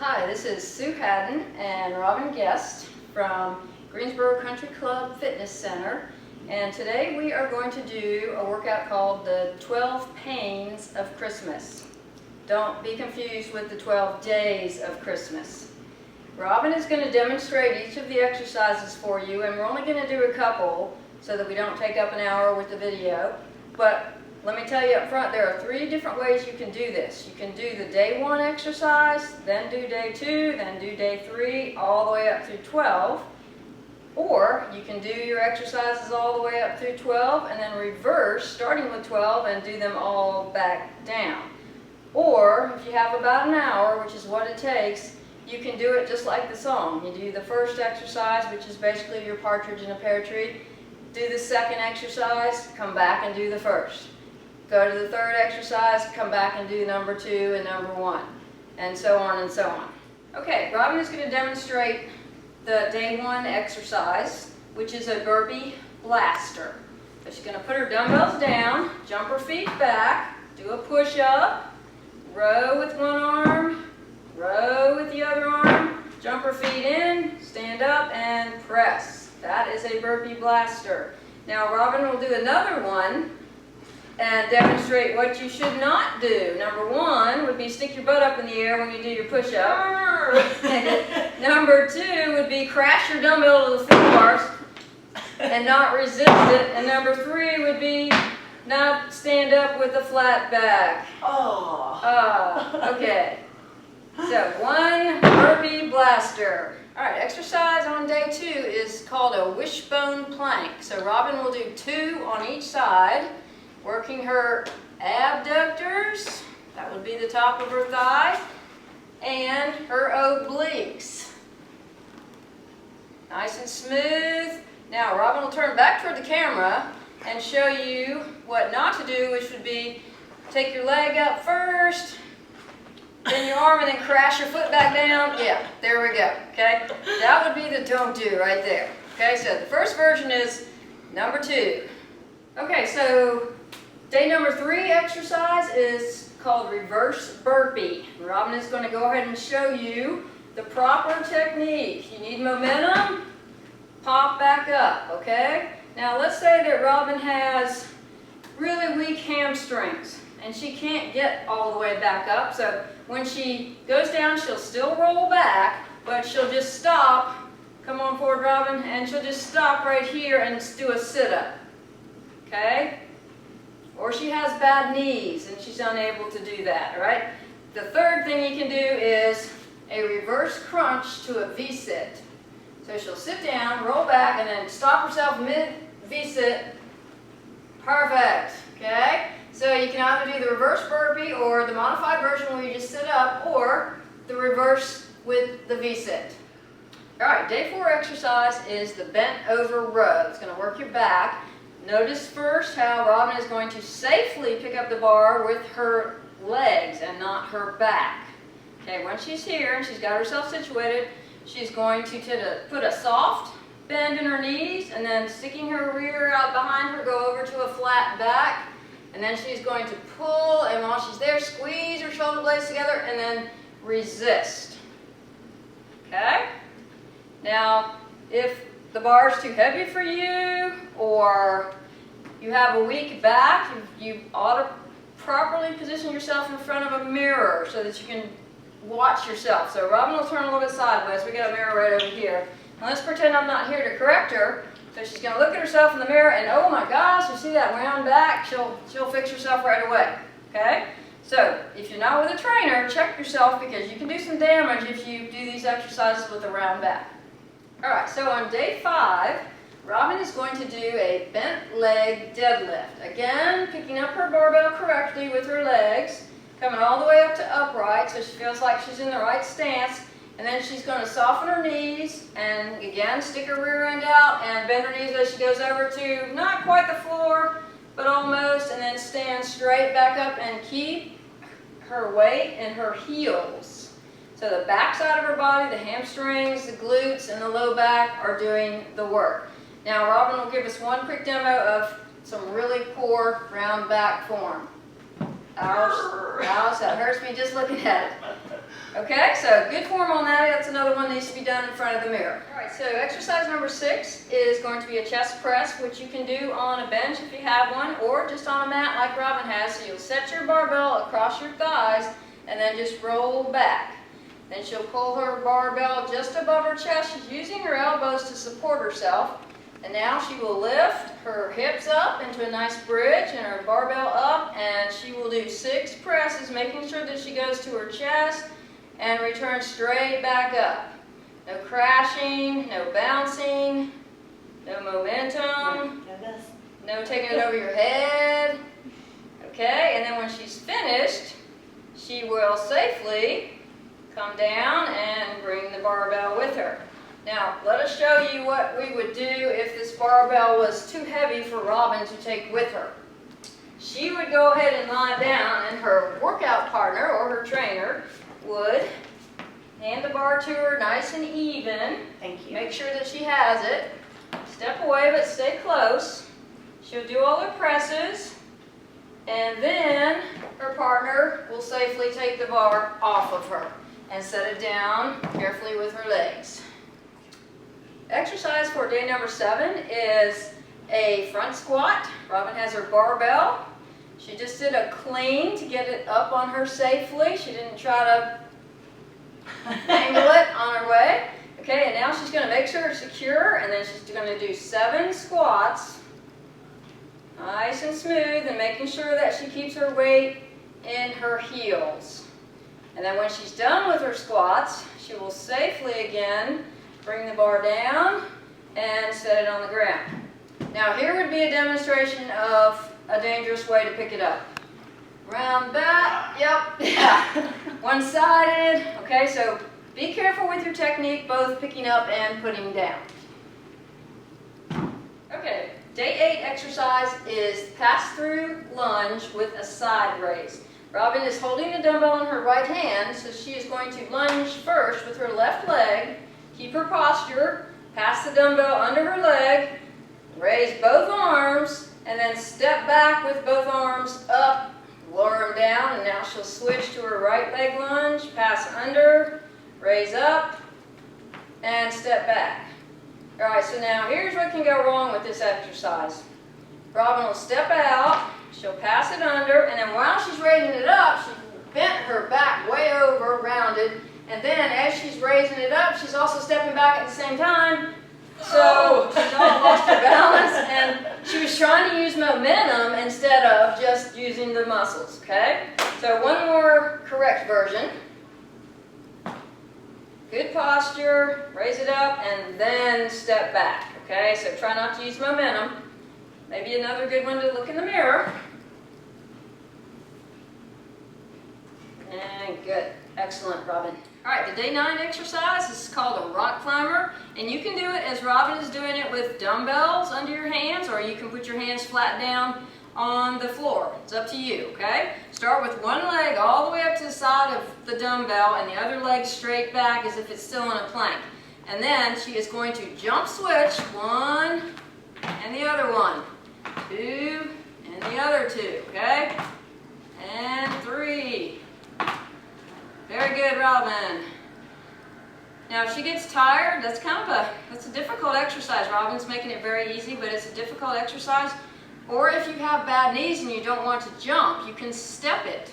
Hi, this is Sue Haddon and Robyn Gest from Greensboro Country Club Fitness Center, and today we are going to do a workout called the 12 Pains of Christmas. Don't be confused with the 12 Days of Christmas. Robyn is going to demonstrate each of the exercises for you, and we're only going to do a couple so that we don't take up an hour with the video. But let me tell you up front, there are 3 different ways you can do this. You can do the day 1 exercise, then do day 2, then do day 3, all the way up through 12. Or you can do your exercises all the way up through 12 and then reverse, starting with 12, and do them all back down. Or if you have about an hour, which is what it takes, you can do it just like the song. You do the first exercise, which is basically your partridge in a pear tree. Do the second exercise, come back and do the first. Go to the third exercise, come back and do number 2 and number 1, and so on and so on. Okay, Robyn is going to demonstrate the day 1 exercise, which is a burpee blaster. So she's going to put her dumbbells down, jump her feet back, do a push-up, row with one arm, row with the other arm, jump her feet in, stand up, and press. That is a burpee blaster. Now Robyn will do another one and demonstrate what you should not do. Number 1 would be stick your butt up in the air when you do your push-up. Number 2 would be crash your dumbbell to the foot bars and not resist it. And number 3 would be not stand up with a flat back. Okay. So 1 burpee blaster. All right, exercise on day 2 is called a wishbone plank. So Robyn will do 2 on each side, working her abductors, that would be the top of her thigh, and her obliques. Nice and smooth. Now Robyn will turn back toward the camera and show you what not to do, which would be take your leg up first, then your arm, and then crash your foot back down. Yeah, there we go, okay? That would be the don't do right there. Okay, so the first version is number 2. Okay, so day number 3 exercise is called Reverse Burpee. Robyn is going to go ahead and show you the proper technique. You need momentum, pop back up, okay? Now let's say that Robyn has really weak hamstrings and she can't get all the way back up. So when she goes down, she'll still roll back, but she'll just stop. Come on forward, Robyn, and she'll just stop right here and do a sit-up, okay? Or she has bad knees and she's unable to do that, all right? The third thing you can do is a reverse crunch to a V-sit. So she'll sit down, roll back, and then stop herself mid V-sit. Perfect, okay? So you can either do the reverse burpee or the modified version where you just sit up, or the reverse with the V-sit. All right, day 4 exercise is the bent over row. It's going to work your back. Notice first how Robyn is going to safely pick up the bar with her legs and not her back. Okay, once she's here and she's got herself situated, she's going to put a soft bend in her knees, and then sticking her rear out behind her, go over to a flat back. And then she's going to pull, and while she's there, squeeze her shoulder blades together and then resist. Okay? Now, if the bar is too heavy for you, or you have a weak back, you ought to properly position yourself in front of a mirror so that you can watch yourself. So Robyn will turn a little bit sideways. We got a mirror right over here. Now let's pretend I'm not here to correct her. So she's going to look at herself in the mirror, and oh my gosh, you see that round back? She'll fix herself right away. Okay? So if you're not with a trainer, check yourself, because you can do some damage if you do these exercises with a round back. Alright, so on day 5, Robyn is going to do a bent leg deadlift. Again, picking up her barbell correctly with her legs, coming all the way up to upright so she feels like she's in the right stance. And then she's going to soften her knees and again stick her rear end out and bend her knees as she goes over to not quite the floor, but almost, and then stand straight back up and keep her weight in her heels. So the back side of her body, the hamstrings, the glutes, and the low back are doing the work. Now Robyn will give us one quick demo of some really poor round back form. Ouch, ouch, that hurts me just looking at it. Okay, so good form on that. That's another one that needs to be done in front of the mirror. All right, so exercise number 6 is going to be a chest press, which you can do on a bench if you have one, or just on a mat like Robyn has. So you'll set your barbell across your thighs and then just roll back. Then she'll pull her barbell just above her chest. She's using her elbows to support herself. And now she will lift her hips up into a nice bridge and her barbell up, and she will do 6 presses, making sure that she goes to her chest and return straight back up. No crashing, no bouncing, no momentum, no taking it over your head. Okay, and then when she's finished, she will safely come down and bring the barbell with her. Now, let us show you what we would do if this barbell was too heavy for Robyn to take with her. She would go ahead and lie down, and her workout partner or her trainer would hand the bar to her nice and even. Thank you. Make sure that she has it. Step away, but stay close. She'll do all her presses, and then her partner will safely take the bar off of her and set it down carefully with her legs. Exercise for day number 7 is a front squat. Robyn has her barbell. She just did a clean to get it up on her safely. She didn't try to angle it on her way. Okay, and now she's going to make sure it's secure, and then she's going to do 7 squats. Nice and smooth, and making sure that she keeps her weight in her heels. And then when she's done with her squats, she will safely again bring the bar down and set it on the ground. Now here would be a demonstration of a dangerous way to pick it up. Round back, yep, yeah. One-sided, okay, so be careful with your technique, both picking up and putting down. Okay, day 8 exercise is pass-through lunge with a side raise. Robyn is holding the dumbbell in her right hand, so she is going to lunge first with her left leg. Keep her posture, pass the dumbbell under her leg, raise both arms, and then step back with both arms up, lower them down, and now she'll switch to her right leg lunge, pass under, raise up, and step back. All right, so now here's what can go wrong with this exercise. Robyn will step out, she'll pass it under, and then while she's raising it up, she bent her back way over, rounded, and then as she's raising it up, she's also stepping back at the same time. So she's all lost her balance, and she was trying to use momentum instead of just using the muscles, okay? So one more correct version. Good posture, raise it up, and then step back, okay? So try not to use momentum. Maybe another good one to look in the mirror. And good. Excellent, Robyn. All right, the day 9 exercise is called a rock climber, and you can do it as Robyn is doing it with dumbbells under your hands, or you can put your hands flat down on the floor. It's up to you, okay? Start with one leg all the way up to the side of the dumbbell and the other leg straight back as if it's still in a plank. And then she is going to jump switch, 1 and the other 1, 2 and the other 2, okay? And 3. Very good, Robyn. Now, if she gets tired, that's a difficult exercise. Robyn's making it very easy, but it's a difficult exercise. Or if you have bad knees and you don't want to jump, you can step it.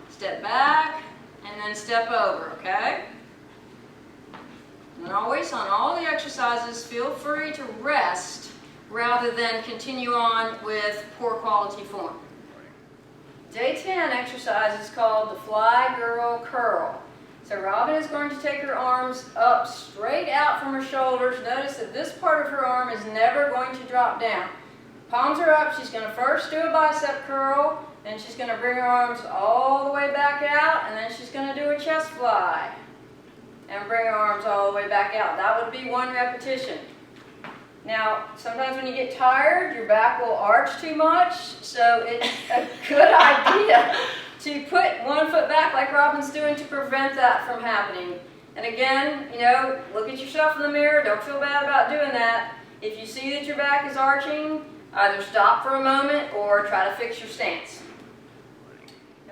Step back and then step over, okay? And always on all the exercises, feel free to rest rather than continue on with poor quality form. Day 10 exercise is called the Fly Girl Curl. So Robyn is going to take her arms up straight out from her shoulders. Notice that this part of her arm is never going to drop down. Palms are up. She's going to first do a bicep curl, then she's going to bring her arms all the way back out, and then she's going to do a chest fly and bring her arms all the way back out. That would be 1 repetition. Now, sometimes when you get tired, your back will arch too much, so it's a good idea to put 1 foot back like Robyn's doing to prevent that from happening. And again, look at yourself in the mirror. Don't feel bad about doing that. If you see that your back is arching, either stop for a moment or try to fix your stance.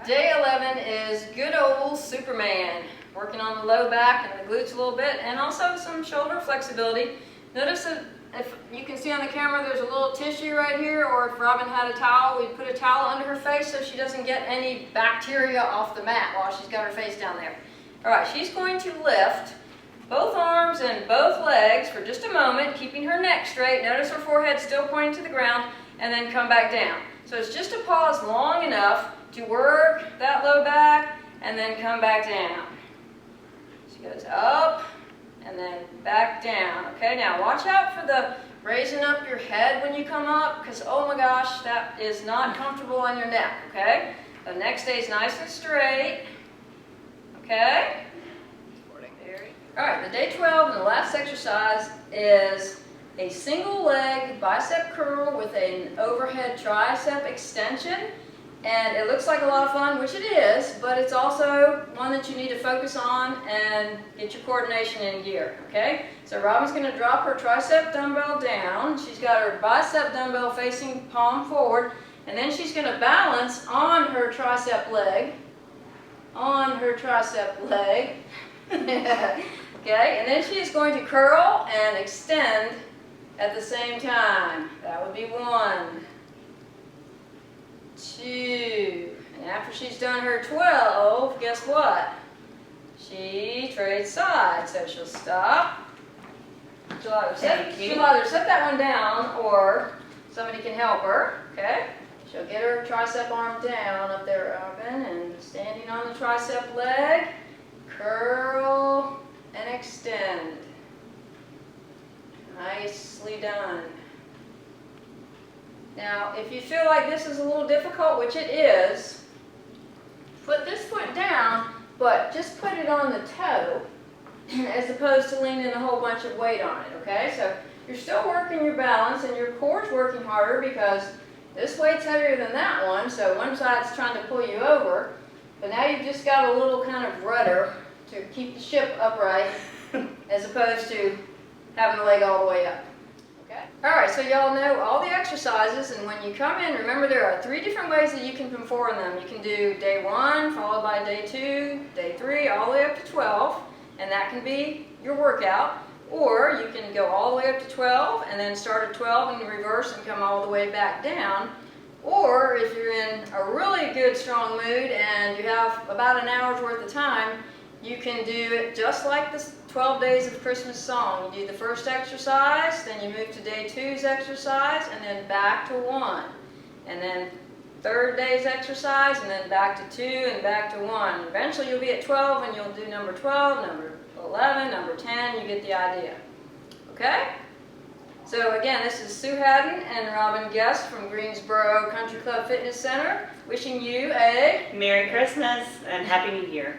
Day 11 is good old Superman. working on the low back and the glutes a little bit, and also some shoulder flexibility. Notice that if you can see on the camera, there's a little tissue right here, or if Robyn had a towel, we'd put a towel under her face so she doesn't get any bacteria off the mat while she's got her face down there. All right, she's going to lift both arms and both legs for just a moment, keeping her neck straight. Notice her forehead still pointing to the ground, and then come back down. So it's just a pause long enough to work that low back, and then come back down. She goes up, and then back down. Okay, now watch out for the raising up your head when you come up, because oh my gosh, that is not comfortable on your neck, okay? The neck stays nice and straight, okay? All right, the day 12 and the last exercise is a single leg bicep curl with an overhead tricep extension. And it looks like a lot of fun, which it is, but it's also one that you need to focus on and get your coordination in gear, okay? So Robyn's going to drop her tricep dumbbell down. She's got her bicep dumbbell facing palm forward, and then she's going to balance on her tricep leg, okay? And then she is going to curl and extend at the same time. That would be 1, 2, and after she's done her 12, guess what? She trades sides, so she'll stop. She'll either set that one down, or somebody can help her, okay? She'll get her tricep arm down up there, Robyn, and standing on the tricep leg, curl and extend. Nicely done. Now, if you feel like this is a little difficult, which it is, put this foot down, but just put it on the toe as opposed to leaning a whole bunch of weight on it, okay? So you're still working your balance and your core's working harder because this weight's heavier than that one, so one side's trying to pull you over, but now you've just got a little kind of rudder to keep the ship upright as opposed to having the leg all the way up. Alright, so y'all know all the exercises, and when you come in, remember there are 3 different ways that you can perform them. You can do day 1, followed by day 2, day 3, all the way up to 12, and that can be your workout. Or you can go all the way up to 12, and then start at 12 and reverse and come all the way back down. Or if you're in a really good, strong mood and you have about an hour's worth of time, you can do it just like the 12 Days of Christmas song. You do the first exercise, then you move to day 2's exercise, and then back to 1. And then third day's exercise, and then back to 2 and back to 1. Eventually you'll be at 12 and you'll do number 12, number 11, number 10, you get the idea. Okay? So again, this is Sue Haddon and Robyn Gest from Greensboro Country Club Fitness Center, wishing you a Merry Christmas and Happy New Year.